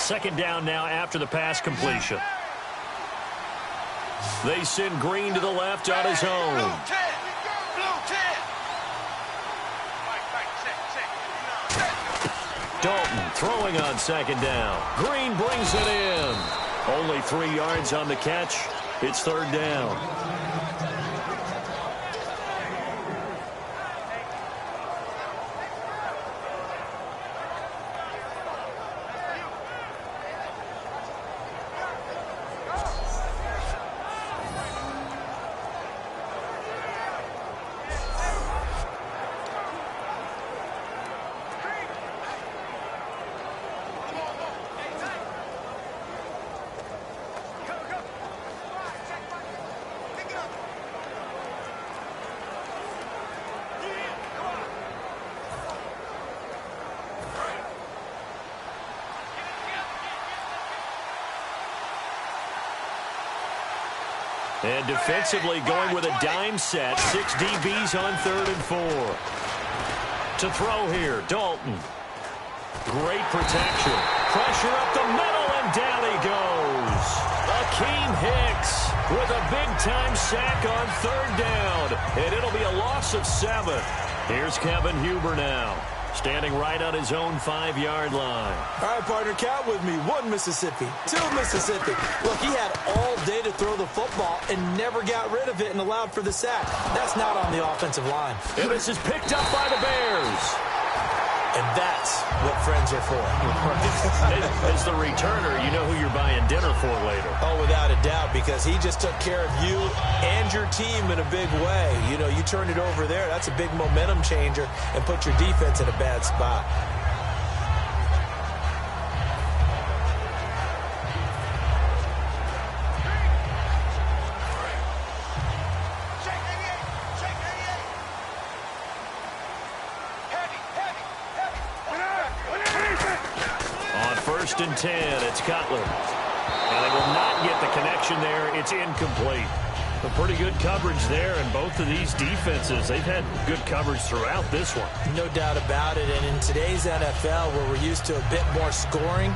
Second down now after the pass completion. They send Green to the left on his own. Dalton throwing on second down. Green brings it in. Only 3 yards on the catch. It's third down. And defensively going with a dime set. 6 DBs on 3rd and 4. To throw here, Dalton. Great protection. Pressure up the middle, and down he goes. Akeem Hicks with a big-time sack on 3rd down. And it'll be a loss of 7. Here's Kevin Huber now, standing right on his own 5-yard line. All right, partner, count with me. 1 Mississippi, 2 Mississippi. Look, he had all day to throw the football and never got rid of it and allowed for the sack. That's not on the offensive line. And this is picked up by the Bears. And that's what friends are for. As the returner, you know who you're buying dinner for later. Oh, without a doubt, because he just took care of you and your team in a big way. You know, you turned it over there. That's a big momentum changer and put your defense in a bad spot. First and 10, it's Cutler. And they will not get the connection there. It's incomplete. A pretty good coverage there, and both of these defenses, they've had good coverage throughout this one. No doubt about it, and in today's NFL, where we're used to a bit more scoring,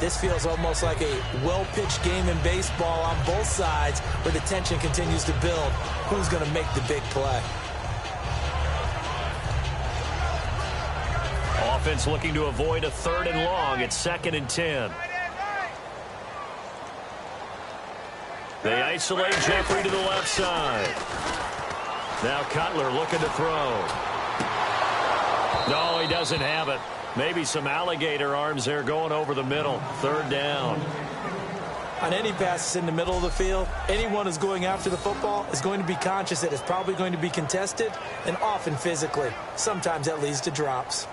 this feels almost like a well-pitched game in baseball on both sides, where the tension continues to build. Who's going to make the big play? Offense looking to avoid a 3rd and long. It's 2nd and 10. They isolate Jeffrey to the left side. Now Cutler looking to throw. No, he doesn't have it. Maybe some alligator arms there going over the middle. 3rd down. On any passes in the middle of the field, anyone who's going after the football is going to be conscious that it's probably going to be contested, and often physically. Sometimes that leads to drops.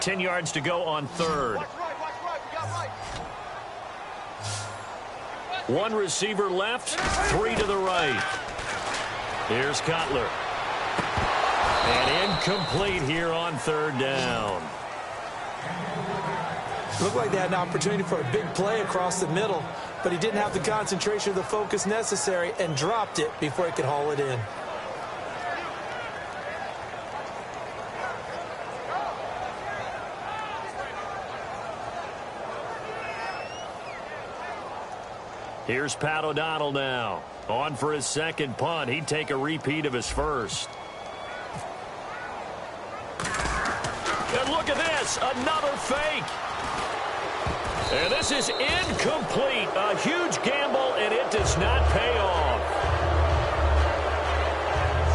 Ten yards to go on 3rd. One receiver left, 3 to the right. Here's Cutler. And incomplete here on 3rd down. Looked like they had an opportunity for a big play across the middle, but he didn't have the concentration or the focus necessary and dropped it before he could haul it in. Here's Pat O'Donnell now. On for his 2nd punt. He'd take a repeat of his first. And look at this. Another fake. And this is incomplete. A huge gamble, and it does not pay off.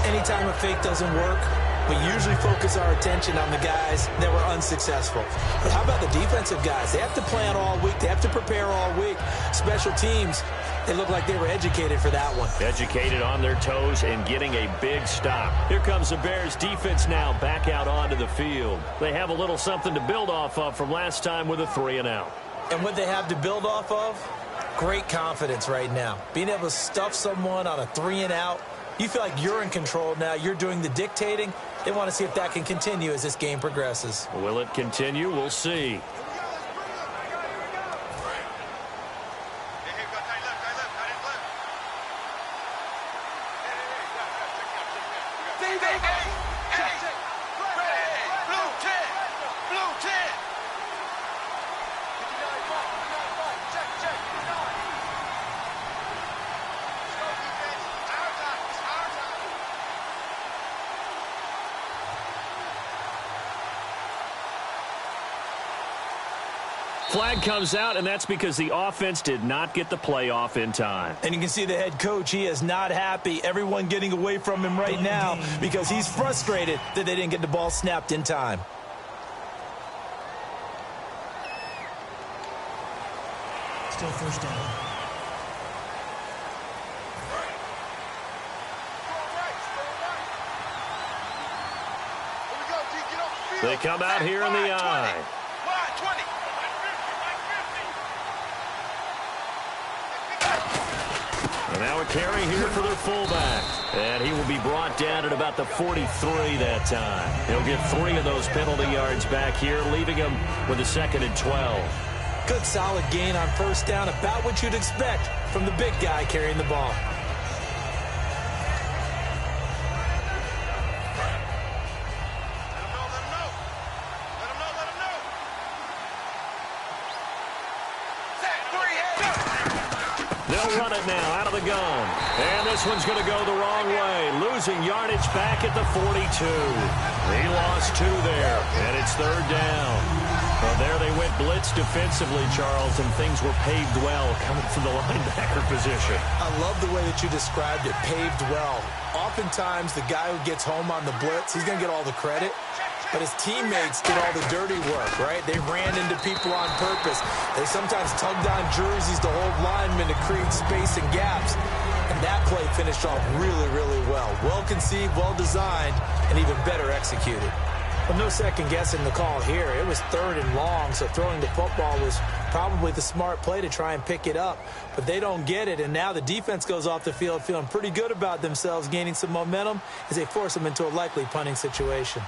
Anytime a fake doesn't work, we usually focus our attention on the guys that were unsuccessful. But how about the defensive guys? They have to plan all week. They have to prepare all week. Special teams, they look like they were educated for that one. Educated on their toes and getting a big stop. Here comes the Bears defense now back out onto the field. They have a little something to build off of from last time with a 3-and-out. And what they have to build off of? Great confidence right now. Being able to stuff someone on a 3-and-out. You feel like you're in control now. You're doing the dictating. They want to see if that can continue as this game progresses. Will it continue? We'll see. Flag comes out, and that's because the offense did not get the play off in time. And you can see the head coach, he is not happy. Everyone getting away from him right now because he's frustrated that they didn't get the ball snapped in time. Still first down. They come out here in the eye. And now a carry here for their fullback. And he will be brought down at about the 43 that time. He'll get 3 of those penalty yards back here, leaving him with a 2nd and 12. Good solid gain on first down, about what you'd expect from the big guy carrying the ball. They'll run it now out of the gun. And this one's going to go the wrong way. Losing yardage back at the 42. He lost 2 there, and it's 3rd down. Well, there they went blitz defensively, Charles, and things were paved well coming from the linebacker position. I love the way that you described it, paved well. Oftentimes, the guy who gets home on the blitz, he's going to get all the credit. But his teammates did all the dirty work, right? They ran into people on purpose. They sometimes tugged on jerseys to hold linemen to create space and gaps. And that play finished off really, really well. Well conceived, well designed, and even better executed. Well, no second guessing the call here. It was 3rd and long, so throwing the football was probably the smart play to try and pick it up. But they don't get it, and now the defense goes off the field feeling pretty good about themselves, gaining some momentum as they force them into a likely punting situation.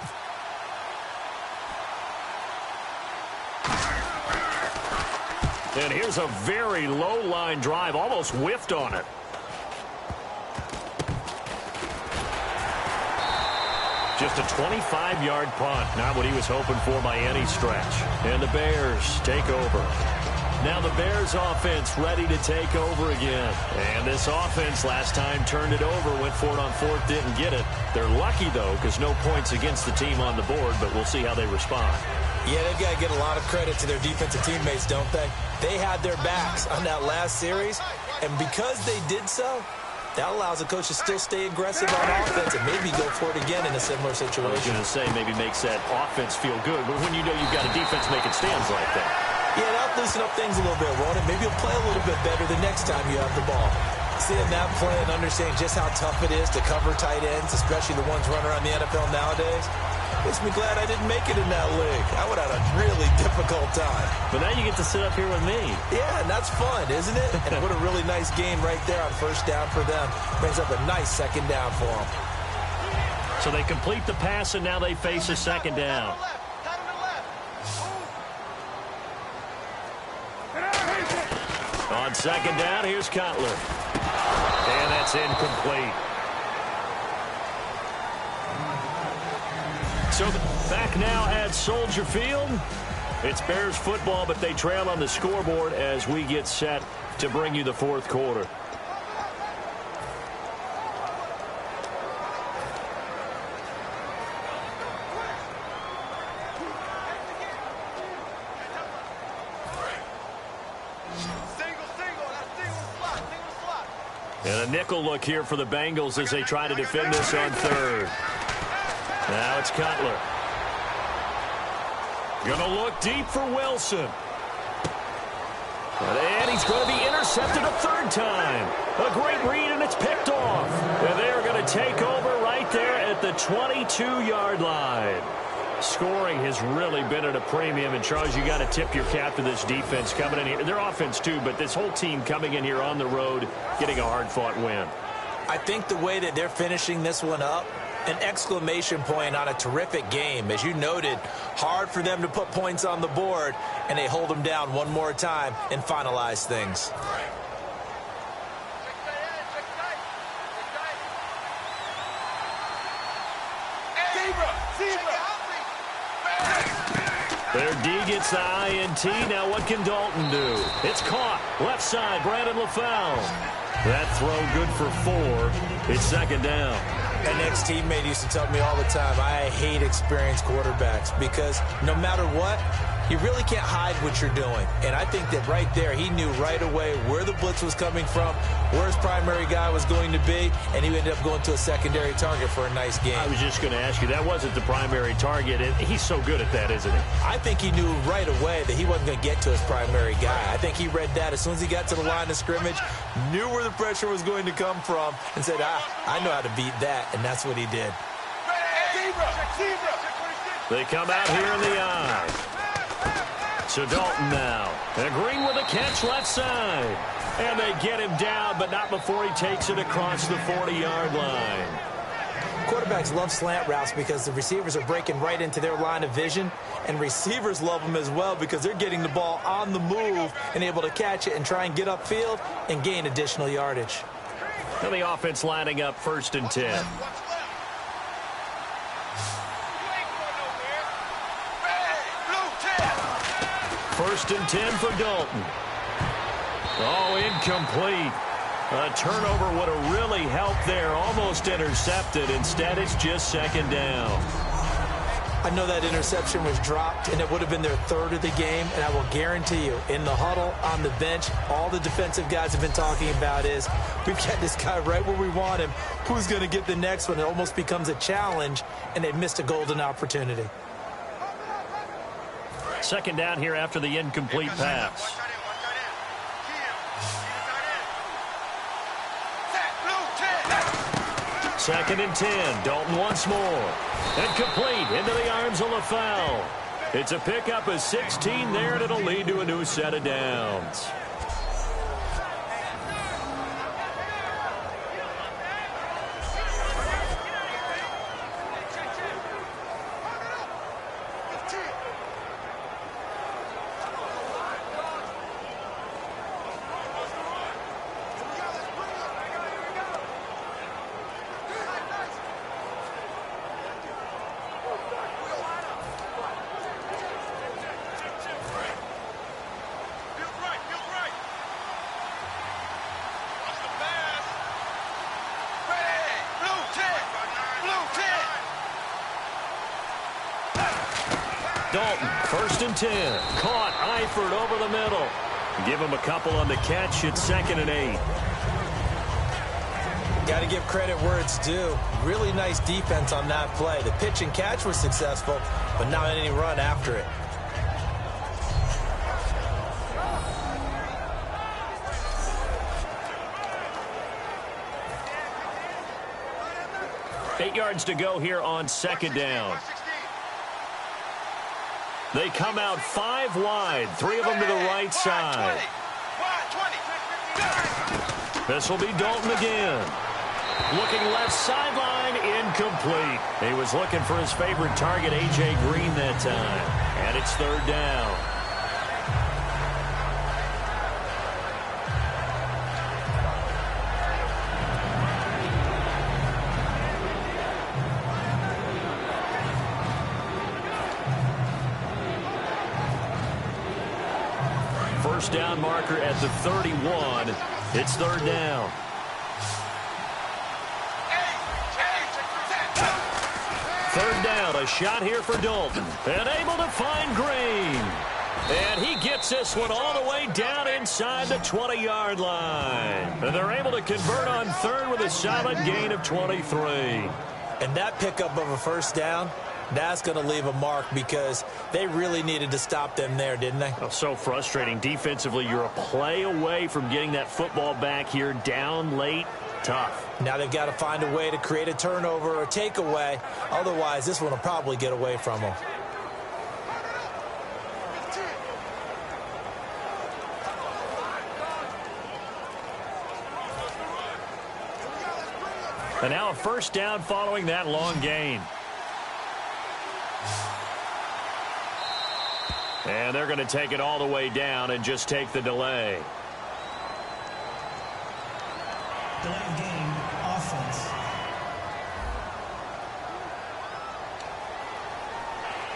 And here's a very low line drive, almost whiffed on it. Just a 25-yard punt, not what he was hoping for by any stretch. And the Bears take over. Now the Bears offense ready to take over again. And this offense last time turned it over, went for it on 4th, didn't get it. They're lucky, though, because no points against the team on the board, but we'll see how they respond. Yeah, they've got to get a lot of credit to their defensive teammates, don't they? They had their backs on that last series, and because they did so, that allows the coach to still stay aggressive on offense and maybe go for it again in a similar situation. I was going to say maybe makes that offense feel good, but when you know you've got a defense making stands like that. Yeah, that'll loosen up things a little bit, won't it? Maybe you'll play a little bit better the next time you have the ball. Seeing that play and understanding just how tough it is to cover tight ends, especially the ones running around the NFL nowadays, makes me glad I didn't make it in that league. I would have had a really difficult time. But now you get to sit up here with me. Yeah, and that's fun, isn't it? And what a really nice gain right there on first down for them. Brings up a nice 2nd down for them. So they complete the pass, and now they face a 2nd down. On 2nd down, here's Cutler. And that's incomplete. So back now at Soldier Field. It's Bears football, but they trail on the scoreboard as we get set to bring you the 4th quarter. And a nickel look here for the Bengals as they try to defend this on 3rd. Now it's Cutler. Gonna look deep for Wilson. And he's going to be intercepted a 3rd time. A great read, and it's picked off. And they're going to take over right there at the 22-yard line. Scoring has really been at a premium. And, Charles, you got to tip your cap to this defense coming in here. Their offense, too, but this whole team coming in here on the road, getting a hard-fought win. I think the way that they're finishing this one up, an exclamation point on a terrific game. As you noted, hard for them to put points on the board, and they hold them down one more time and finalize things. Their D gets the INT. Now what can Dalton do? It's caught. Left side, Brandon LaFell. That throw good for 4. It's second down. An ex-teammate used to tell me all the time, I hate experienced quarterbacks because no matter what, you really can't hide what you're doing. And I think that right there, he knew right away where the blitz was coming from, where his primary guy was going to be, and he ended up going to a secondary target for a nice game. I was just going to ask you, that wasn't the primary target, and he's so good at that, isn't he? I think he knew right away that he wasn't going to get to his primary guy. I think he read that as soon as he got to the line of scrimmage, knew where the pressure was going to come from, and said, I know how to beat that, and that's what he did. They come out here in the eye. So Dalton now, and Green with a catch left side. And they get him down, but not before he takes it across the 40-yard line. Quarterbacks love slant routes because the receivers are breaking right into their line of vision, and receivers love them as well because they're getting the ball on the move and able to catch it and try and get upfield and gain additional yardage. And the offense lining up 1st and 10. First and 10 for Dalton. Oh, incomplete. A turnover would have really helped there. Almost intercepted. Instead, it's just second down. I know that interception was dropped, and it would have been their 3rd of the game. And I will guarantee you, in the huddle, on the bench, all the defensive guys have been talking about is, we've got this guy right where we want him. Who's going to get the next one? It almost becomes a challenge, and they missed a golden opportunity. Second down here after the incomplete pass. Second and 10. Dalton once more. And complete into the arms of LaFell. It's a pickup of 16 there, and it'll lead to a new set of downs. Dalton, 1st and 10. Caught, Eifert over the middle. Give him a couple on the catch. It's 2nd and 8. Got to give credit where it's due. Really nice defense on that play. The pitch and catch was successful, but not any run after it. Eight yards to go here on second down. They come out 5 wide, 3 of them to the right side. This will be Dalton again. Looking left sideline, incomplete. He was looking for his favorite target, A.J. Green, that time. And it's 3rd down. First down marker at the 31. It's 3rd down. Third down, a shot here for Dalton. And able to find Green. And he gets this one all the way down inside the 20-yard line. And they're able to convert on 3rd with a solid gain of 23. And that pickup of a first down, that's going to leave a mark because they really needed to stop them there, didn't they? Oh, so frustrating. Defensively, you're a play away from getting that football back here down late. Tough. Now they've got to find a way to create a turnover or takeaway. Otherwise, this one will probably get away from them. And now a first down following that long gain. And they're going to take it all the way down and just take the delay. Delay game, offense.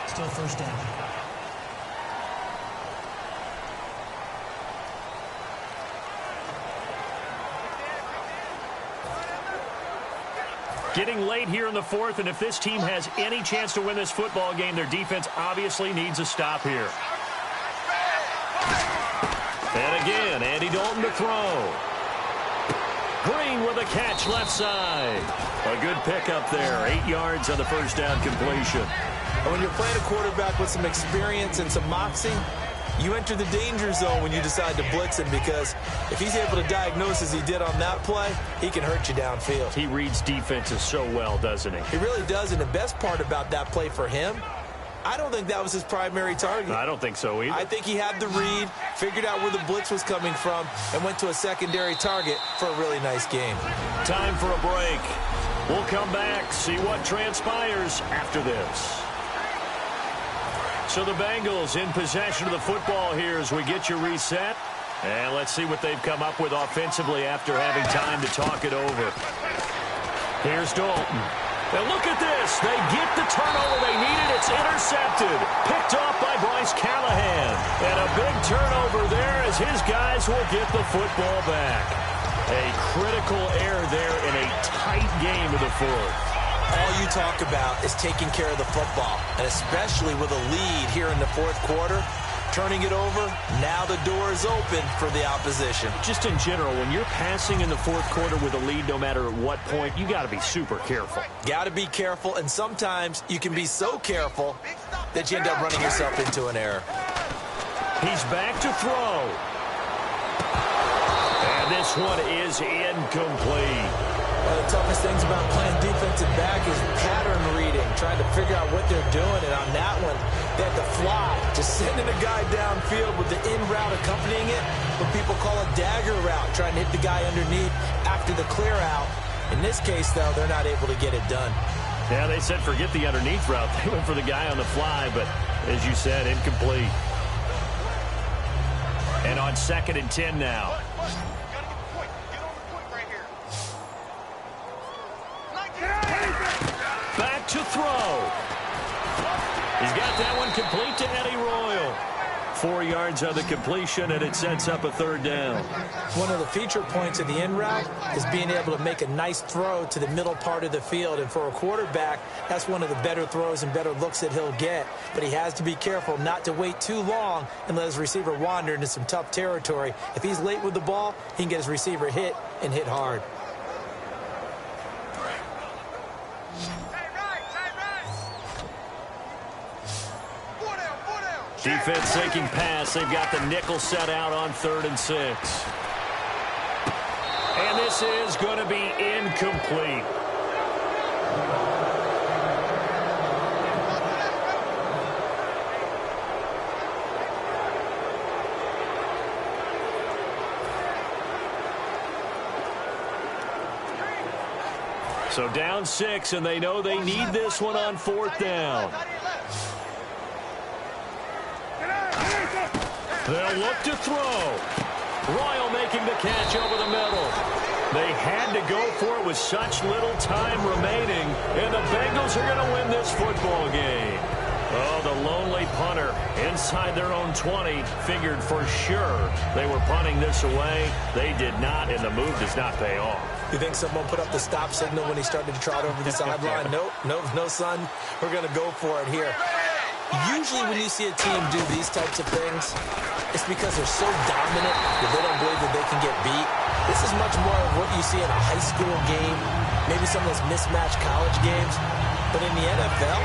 Still first down. Getting late here in the fourth, and if this team has any chance to win this football game, their defense obviously needs a stop here. And again, Andy Dalton to throw. Green with a catch left side. A good pickup there. 8 yards on the first down completion. And when you're playing a quarterback with some experience and some moxie, you enter the danger zone when you decide to blitz him, because if he's able to diagnose as he did on that play, he can hurt you downfield. He reads defenses so well, doesn't he? He really does, and the best part about that play for him, I don't think that was his primary target. I don't think so either. I think he had the read, figured out where the blitz was coming from, and went to a secondary target for a really nice game. Time for a break. We'll come back, see what transpires after this. So the Bengals in possession of the football here as we get you reset. And let's see what they've come up with offensively after having time to talk it over. Here's Dalton. And look at this. They get the turnover they needed. It's intercepted. Picked off by Bryce Callahan. And a big turnover there as his guys will get the football back. A critical error there in a tight game of the fourth. All you talk about is taking care of the football, and especially with a lead here in the fourth quarter, turning it over, now the door is open for the opposition. Just in general, when you're passing in the fourth quarter with a lead, no matter at what point, you got to be super careful. Got to be careful, and sometimes you can be so careful that you end up running yourself into an error. He's back to throw. And this one is incomplete. One of the toughest things about playing defensive back is pattern reading, trying to figure out what they're doing. And on that one, they had to fly, just sending a guy downfield with the in route accompanying it, what people call a dagger route, trying to hit the guy underneath after the clear out. In this case, though, they're not able to get it done. Yeah, they said forget the underneath route. They went for the guy on the fly, but as you said, incomplete. And on 2nd and 10 now. Back to throw. He's got that one complete to Eddie Royal. 4 yards on the completion, and it sets up a 3rd down. One of the feature points of the in route is being able to make a nice throw to the middle part of the field. And for a quarterback, that's one of the better throws and better looks that he'll get. But he has to be careful not to wait too long and let his receiver wander into some tough territory. If he's late with the ball, he can get his receiver hit and hit hard. Defense sinking pass. They've got the nickel set out on 3rd and 6. And this is going to be incomplete. So down 6, and they know they need this one on 4th down. They'll look to throw. Royal making the catch over the middle. They had to go for it with such little time remaining, and the Bengals are going to win this football game. Oh, the lonely punter inside their own 20 figured for sure they were punting this away. They did not, and the move does not pay off. You think someone put up the stop signal when he started to trot over the sideline? Nope, no, son. We're going to go for it here. Usually when you see a team do these types of things, it's because they're so dominant that they don't believe that they can get beat. This is much more of what you see in a high school game, maybe some of those mismatched college games. But in the NFL,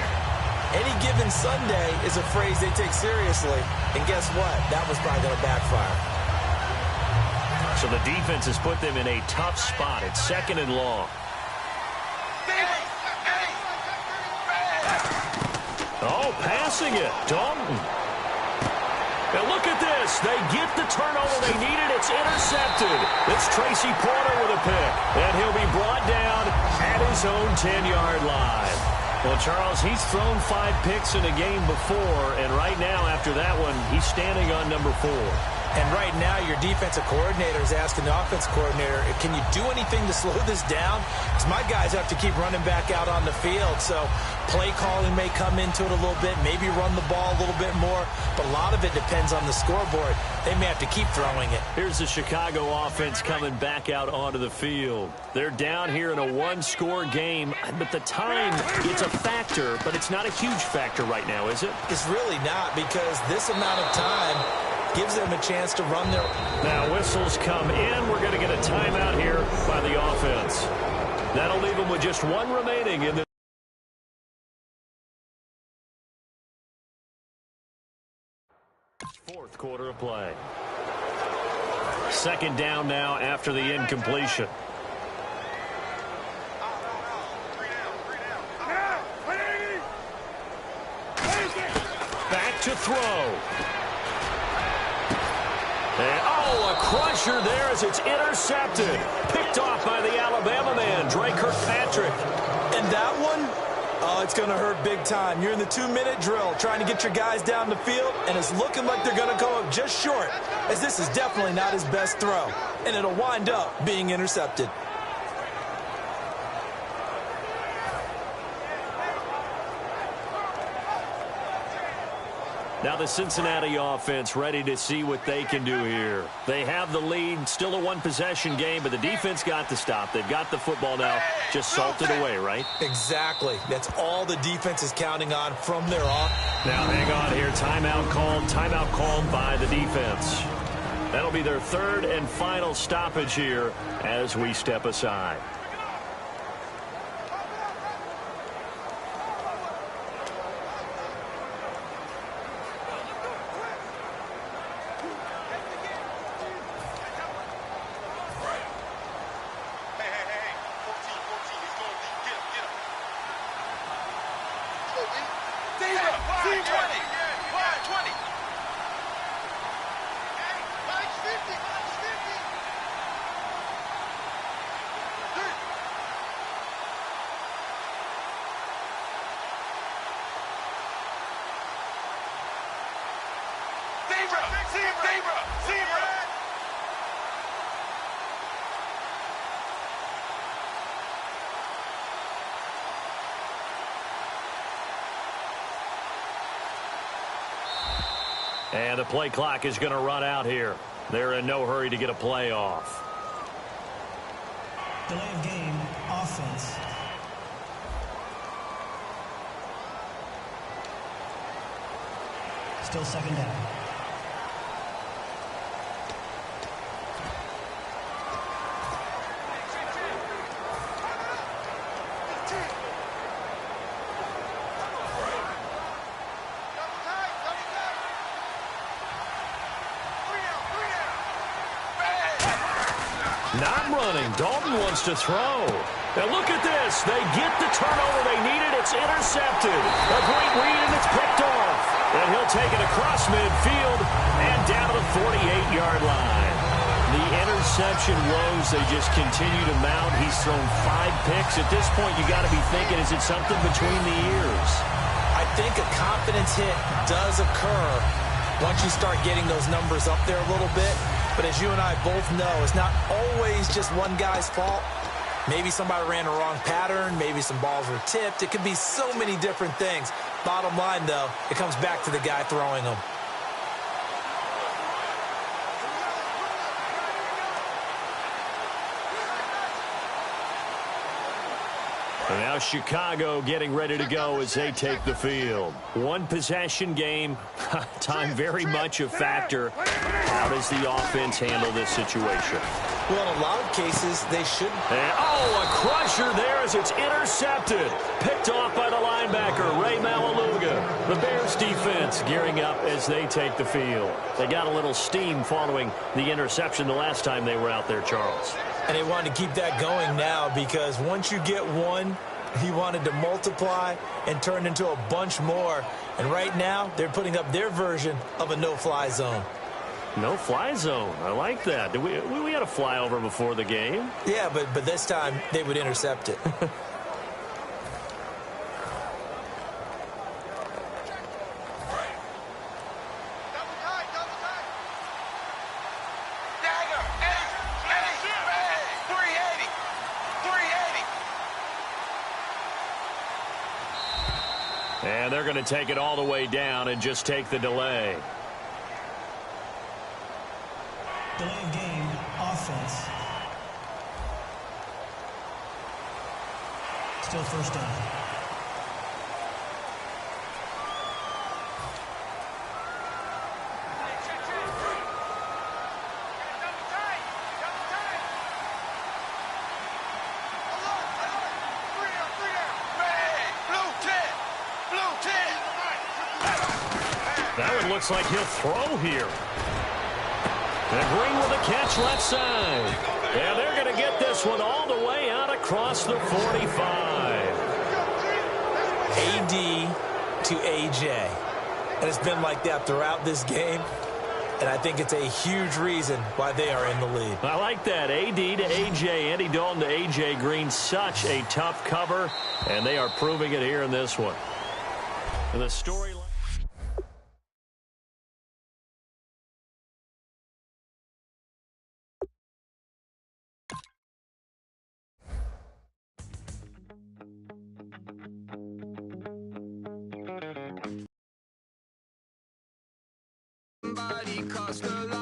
any given Sunday is a phrase they take seriously. And guess what? That was probably going to backfire. So the defense has put them in a tough spot. It's 2nd and long. Oh, passing it. Dalton. And look at this. They get the turnover they needed. It's intercepted. It's Tracy Porter with a pick. And he'll be brought down at his own 10-yard line. Well, Charles, he's thrown 5 picks in a game before, and right now after that one, he's standing on number 4. And right now, your defensive coordinator is asking the offensive coordinator, can you do anything to slow this down? Because my guys have to keep running back out on the field. So play calling may come into it a little bit, maybe run the ball a little bit more. But a lot of it depends on the scoreboard. They may have to keep throwing it. Here's the Chicago offense coming back out onto the field. They're down here in a one-score game, but the time, it's a factor, but it's not a huge factor right now, is it? It's really not, because this amount of time gives them a chance to run their... Now whistles come in. We're going to get a timeout here by the offense. That'll leave them with just one remaining in the fourth quarter of play. Second down now after the incompletion. Back to throw. And, oh, a crusher there as it's intercepted. Picked off by the Alabama man, Dre Kirkpatrick. And that one, oh, it's going to hurt big time. You're in the 2-minute drill trying to get your guys down the field, and it's looking like they're going to go up just short, as this is definitely not his best throw. And it'll wind up being intercepted. Now the Cincinnati offense ready to see what they can do here. They have the lead, still a one-possession game, but the defense got the stop. They've got the football now, just salted away, right? Exactly. That's all the defense is counting on from there on. Now hang on here. Timeout called by the defense. That'll be their third and final stoppage here as we step aside. And the play clock is going to run out here. They're in no hurry to get a play off. Delay of game, offense. Still second down. Not running. Dalton wants to throw. Now look at this. They get the turnover they needed. It's intercepted. A great read, and it's picked off. And he'll take it across midfield and down to the 48-yard line. The interception woes, they just continue to mount. He's thrown 5 picks. At this point, you got to be thinking, is it something between the ears? I think a confidence hit does occur once you start getting those numbers up there a little bit. But as you and I both know, it's not always just one guy's fault. Maybe somebody ran a wrong pattern. Maybe some balls were tipped. It could be so many different things. Bottom line, though, it comes back to the guy throwing them. And now Chicago getting ready to go as they take the field. One possession game. Time very much a factor. How does the offense handle this situation? Well, in a lot of cases, they should. And, oh, a crusher there as it's intercepted. Picked off by the linebacker, Ray Malaluga. The Bears defense gearing up as they take the field. They got a little steam following the interception the last time they were out there, Charles. And they wanted to keep that going now, because once you get one, he wanted to multiply and turn into a bunch more. And right now, they're putting up their version of a no-fly zone. No-fly zone. I like that. We had a flyover before the game. Yeah, but this time they would intercept it. And they're going to take it all the way down and just take the delay. Delay of game, offense. Still first down. That one looks like he'll throw here. And Green with a catch left side. Yeah, they're going to get this one all the way out across the 45. AD to AJ. And it's been like that throughout this game. And I think it's a huge reason why they are in the lead. I like that. AD to AJ, Andy Dalton to AJ Green. Such a tough cover. And they are proving it here in this one. And the storyline. Somebody cost a lot.